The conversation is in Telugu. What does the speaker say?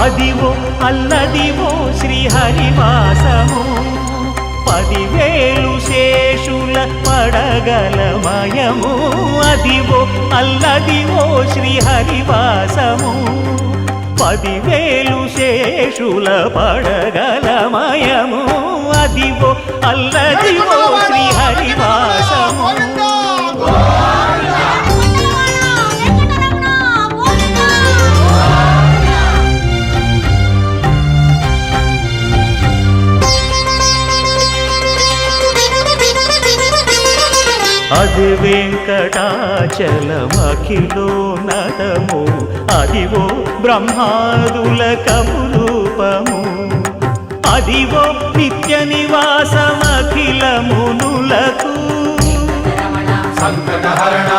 అదివో అల్లదివో శ్రీహరివాసము 10,000 శేషుల పడగలమయము అదివో అల్లదివో శ్రీహరివాసము 10,000 శేషుల పడగలమయము అదివో అల్లదివో శ్రీహరివాసము అది వెంకటాచలమఖిలోన్నతము అదివో బ్రహ్మాదుల కమురూపము అదివో నిత్య నివాసమఖిలమునులకు సంకటహరణ